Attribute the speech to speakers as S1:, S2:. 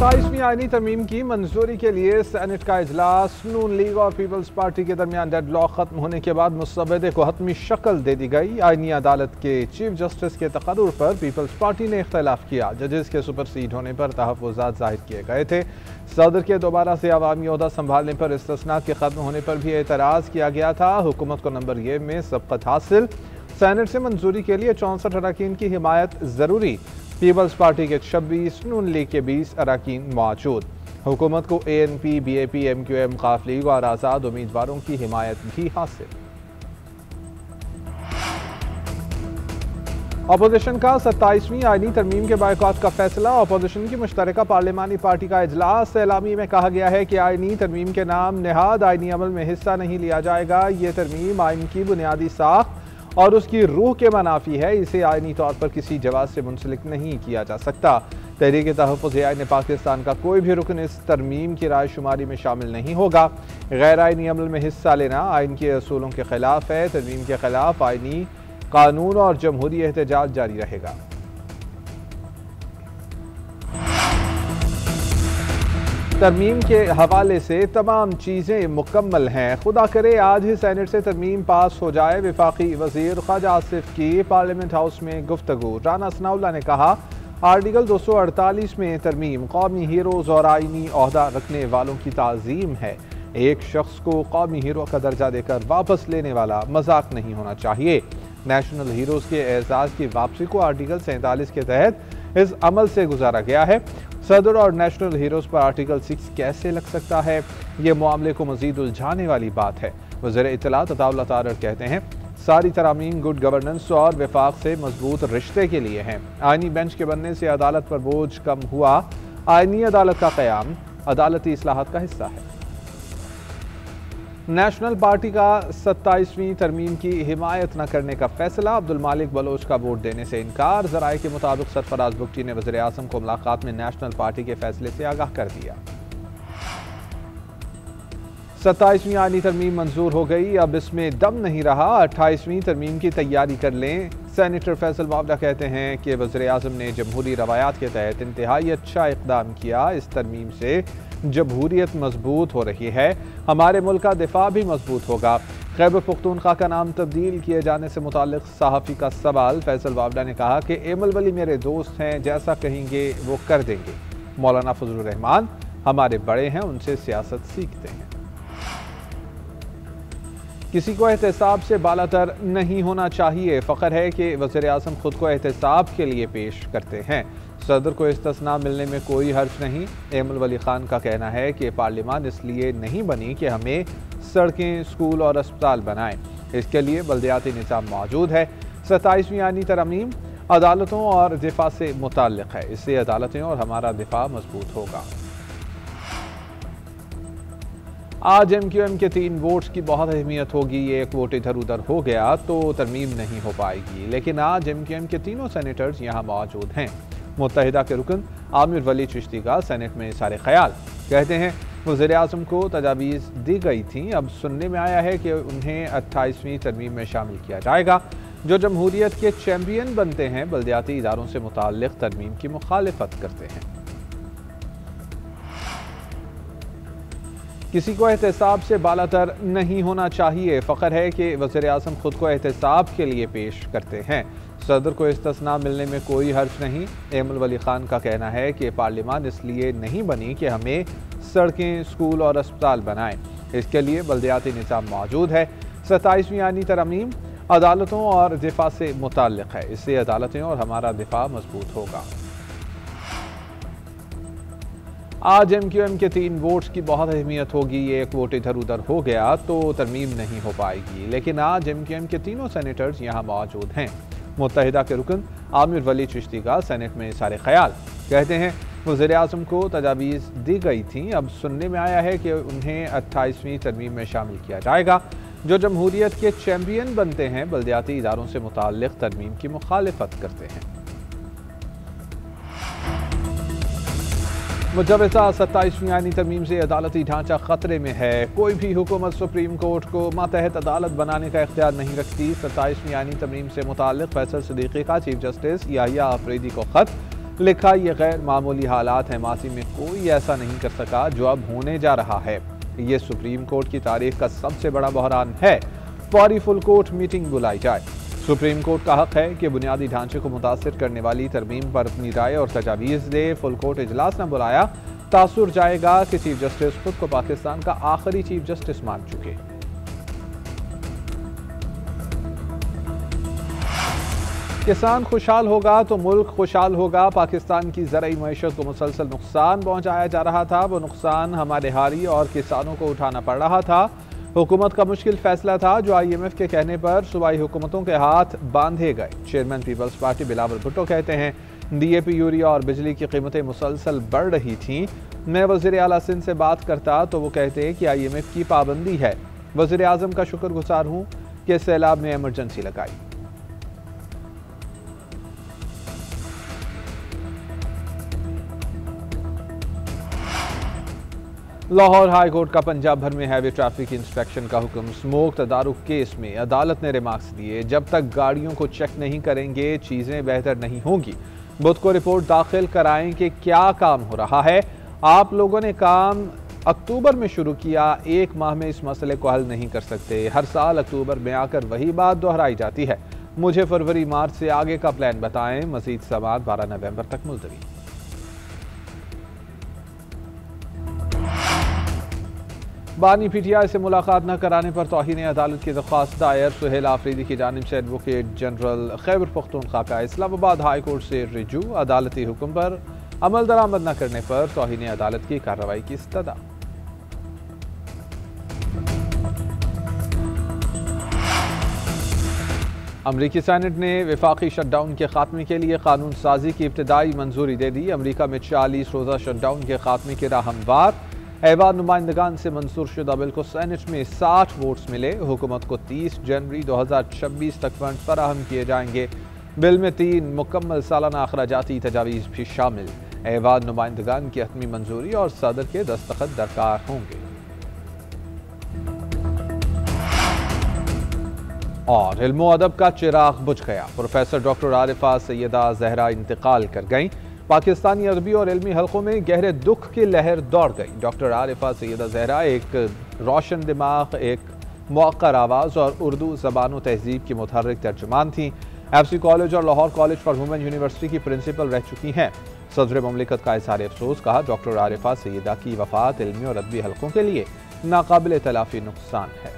S1: 27वीं आईनी तरमीम की मंजूरी के लिए सेनेट का इजलास नून लीग और पीपल्स पार्टी के दरमियान डेडलॉक खत्म होने के बाद मुसवदे को हतमी शक्ल दे दी गई। आईनी अदालत के चीफ जस्टिस के तकर्रुर पर पीपल्स पार्टी ने इख्तलाफ किया। जजेस के सुपरसीड होने पर तहफ़्फ़ुज़ात जाहिर किए गए थे। सदर के दोबारा से अवामी ओहदा संभालने पर इस्तिस्ना के खत्म होने पर भी एतराज़ किया गया था। हुकूमत को नंबर ये में सबकत हासिल। सेनेट से मंजूरी के लिए 64 अरकान की हिमायत ज़रूरी। पीपल्स पार्टी के 26, नून लीग के 20 अरकान मौजूद। हुकूमत को ANP, BAP, MQM, खाफ लीग और आज़ाद उम्मीदवारों की हिमायत भी हासिल। अपोजिशन का 27वीं आईनी तरमीम के बायकॉट का फैसला। अपोजिशन की मुश्तरका पार्लिमानी पार्टी का इजलास। एलामी में कहा गया है कि आईनी तरमीम के नाम नेहाद आईनी अमल में हिस्सा नहीं लिया जाएगा। ये तरमीम आइन की बुनियादी साख और उसकी रूह के मनाफी है। इसे आईनी तौर पर किसी जवाब से मुंसलिक नहीं किया जा सकता। तहरीक तहफ़्फ़ुज़ आइन पाकिस्तान का कोई भी रुकन इस तरमीम की राय शुमारी में शामिल नहीं होगा। गैर आइनी अमल में हिस्सा लेना आइन के असूलों के खिलाफ है। तरमीम के खिलाफ आइनी कानून और जमहूरी एहतजाज जारी रहेगा। तरमीम के हवाले से तमाम चीज़ें मुकम्मल हैं। खुदा करे आज ही सेनेट से तरमीम पास हो जाए। वफाकी वज़ीर ख्वाजा आसिफ की पार्लियामेंट हाउस में गुफ्तगू। राना सनाउल्लाह ने कहा, आर्टिकल 248 में तरमीम कौमी हीरोज़ और आइनी ओहदा रखने वालों की ताज़ीम है। एक शख्स को कौमी हीरो का दर्जा देकर वापस लेने वाला मजाक नहीं होना चाहिए। नेशनल हीरोज़ के एजाज़ की वापसी को आर्टिकल 47 के तहत इस अमल से गुजारा गया है। सदर और नेशनल हीरोज़ पर आर्टिकल 6 कैसे लग सकता है? ये मामले को मज़ीद उलझाने वाली बात है। वज़ीर इत्तलात अताउल्लाह तारड़ कहते हैं, सारी तरामीम गुड गवर्नेंस और वफाक से मजबूत रिश्ते के लिए हैं। आइनी बेंच के बनने से अदालत पर बोझ कम हुआ। आइनी अदालत का क़याम अदालती इस्लाहात का हिस्सा है। नेशनल पार्टी का 27वीं तरमीम की हिमायत न करने का फैसला। अब्दुल मालिक बलोच का वोट देने से इनकार। ज़राए के मुताबिक सरफराज बुगटी ने वज़ीर आज़म को मुलाकात में नेशनल पार्टी के फैसले से आगाह कर दिया। 27वीं आईनी तरमीम मंजूर हो गई। अब इसमें दम नहीं रहा। 28वीं तरमीम की तैयारी कर लें। सेनेटर फैसल वावला कहते हैं कि वज़ीर आज़म ने जमहूरी रवायात के तहत इंतहाई अच्छा इक़दाम किया। इस तरमीम से जमहूरियत मजबूत हो रही है। हमारे मुल्क का दिफा भी मजबूत होगा। खैबर पख्तूनख्वा का नाम तब्दील किए जाने से मुताल्लिक सहाफ़ी का सवाल। फैसल वावला ने कहा कि एमल वली मेरे दोस्त हैं, जैसा कहेंगे वो कर देंगे। मौलाना फजलुर रहमान हमारे बड़े हैं, उनसे सियासत सीखते हैं। किसी को एहतसाब से बालातर नहीं होना चाहिए। फ़ख्र है कि वज़ीर आज़म खुद को एहतसाब के लिए पेश करते हैं। सदर को इस्तिस्ना मिलने में कोई हर्ज नहीं। एमल वली खान का कहना है कि पार्लियामान इसलिए नहीं बनी कि हमें सड़कें, स्कूल और अस्पताल बनाएं। इसके लिए बल्दियाती निज़ाम मौजूद है। 27वीं आईनी तरमीम अदालतों और दिफा से मुताल्लिक़ है। इससे अदालतें और हमारा दिफा मजबूत होगा। आज MQM के 3 वोट्स की बहुत अहमियत होगी। एक वोट इधर उधर हो गया तो तरमीम नहीं हो पाएगी। लेकिन आज MQM के तीनों सेनेटर्स यहाँ मौजूद हैं। मुत्तहिदा के रुकन आमिर वली चिश्ती का सेनेट में सारे ख्याल। कहते हैं, वज़ीर आज़म को तजावीज़ दी गई थी। अब सुनने में आया है कि उन्हें 28वीं तरमीम में शामिल किया जाएगा। जो जमहूरियत के चैम्पियन बनते हैं, बल्दियाती इदारों से मुताल्लिक़ तरमीम की मुखालिफत करते हैं। किसी को एहतसाब से बालातर नहीं होना चाहिए। फ़ख्र है कि वज़ीर आज़म खुद को एहतसाब के लिए पेश करते हैं। सदर को इस्तिस्ना मिलने में कोई हर्ज नहीं। एमल वली खान का कहना है कि पार्लियामान इसलिए नहीं बनी कि हमें सड़कें, स्कूल और अस्पताल बनाएं। इसके लिए बल्दियाती निज़ाम मौजूद है। 27वीं आईनी तरमीम अदालतों और दिफा से मुताल्लिक़ है। इससे अदालतें और हमारा दिफा मजबूत होगा। आज MQM के 3 वोट्स की बहुत अहमियत होगी। एक वोट इधर उधर हो गया तो तरमीम नहीं हो पाएगी। लेकिन आज MQM के तीनों सेनेटर्स यहाँ मौजूद हैं। मुत्तहिदा के रुकन आमिर वली चिश्ती का सेनेट में सारे ख्याल। कहते हैं, वज़ीर आज़म को तजावीज़ दी गई थी। अब सुनने में आया है कि उन्हें 28वीं तरमीम में शामिल किया जाएगा। जो जमहूरियत के चैम्पियन बनते हैं, बल्दियाती इदारों से मुताल्लिक़ तरमीम की मुखालिफत करते हैं। मुजवज़ा 27वीं आईनी तरमीम से अदालती ढांचा खतरे में है। कोई भी हुकूमत सुप्रीम कोर्ट को मातहत अदालत बनाने का इख्तियार नहीं रखती। 27वीं आईनी तरमीम से मुताल्लिक़ फैसल सिद्दीकी का चीफ जस्टिस याहिया अफरीदी को खत। लिखा ये गैर मामूली हालात हैं, माजी में कोई ऐसा नहीं कर सका जो अब होने जा रहा है। ये सुप्रीम कोर्ट की तारीख का सबसे बड़ा बहरान है। फौरी फुल कोर्ट मीटिंग बुलाई जाए। सुप्रीम कोर्ट का हक है कि बुनियादी ढांचे को मुतासिर करने वाली तरमीम पर अपनी राय और तजावीज़ दे। फुल कोर्ट इजलास न बुलाया, तासुर जाएगा कि चीफ जस्टिस खुद को पाकिस्तान का आखिरी चीफ जस्टिस मान चुके। किसान खुशहाल होगा तो मुल्क खुशहाल होगा। पाकिस्तान की ज़राई मईशत को मुसलसल नुकसान पहुंचाया जा रहा था, वो नुकसान हमारे हारी और किसानों को उठाना पड़ रहा था। हुकूमत का मुश्किल फैसला था जो IMF के कहने पर सूबाई हुकूमतों के हाथ बांधे गए। Chairman People's Party Bilawal Bhutto कहते हैं DAP, यूरिया और बिजली की कीमतें मुसलसल बढ़ रही थीं। मैं वज़ीर आला सिंध से बात करता तो वो कहते कि IMF की पाबंदी है। वज़ीर आज़म का शुक्रगुजार हूँ कि सैलाब में एमरजेंसी लगाई। लाहौर हाई कोर्ट का पंजाब भर में हैवी ट्रैफिक इंस्पेक्शन का हुक्म। स्मोक तदारुक केस में अदालत ने रिमार्क्स दिए, जब तक गाड़ियों को चेक नहीं करेंगे चीजें बेहतर नहीं होंगी। बुध को रिपोर्ट दाखिल कराएं कि क्या काम हो रहा है। आप लोगों ने काम अक्टूबर में शुरू किया, एक माह में इस मसले को हल नहीं कर सकते। हर साल अक्टूबर में आकर वही बात दोहराई जाती है। मुझे फरवरी मार्च से आगे का प्लान बताएं। मजीद समाअत 12 नवंबर तक मुलतवी। बानी PTI से मुलाकात न कराने पर तौहीन अदालत की दरख्वास्त दायर। सुहेल आफरीदी की जानिब से एडवोकेट जनरल खैबर पख्तूनख्वा का इस्लामाबाद हाई कोर्ट से रिजू। अदालती हुक्म पर अमल दरामद न करने पर तौहीन अदालत की कार्रवाई की इस्तदा। अमरीकी सेनेट ने वफाकी शटडाउन के खात्मे के लिए कानून साजी की इब्तदाई मंजूरी दे दी। अमरीका में 40 रोज़ा शटडाउन के खात्मे की राह हमवार। ऐवान नुमाइंदगान से मंजूर शुदा बिल को सेनेट में 60 वोट्स मिले। हुकूमत को 30 जनवरी 2026 तक फंड फराहम किए जाएंगे। बिल में 3 मुकम्मल सालाना अखराजाती तजावीज़ भी शामिल। ऐवान नुमाइंदगान की हतमी मंजूरी और सदर के दस्तखत दरकार होंगे। और इल्मो अदब का चिराग बुझ गया। प्रोफेसर डॉक्टर आरिफा सैयदा जहरा इंतकाल कर गईं। पाकिस्तानी अरबी और इल्मी हलकों में गहरे दुख की लहर दौड़ गई। डॉक्टर आरिफा सैयदा जहरा एक रोशन दिमाग, एक मौक़र आवाज़ और उर्दू ज़बान व तहज़ीब की मुतहर्रिक तर्जुमान थीं। FC कॉलेज और Lahore college for women university की प्रिंसिपल रह चुकी हैं। सदर ममलिकत का इज़हार अफसोस, कहा डॉक्टर आरिफा सैयदा की वफ़ात इल्मी और अदबी हलकों के लिए नाकाबिल तलाफ़ी नुकसान है।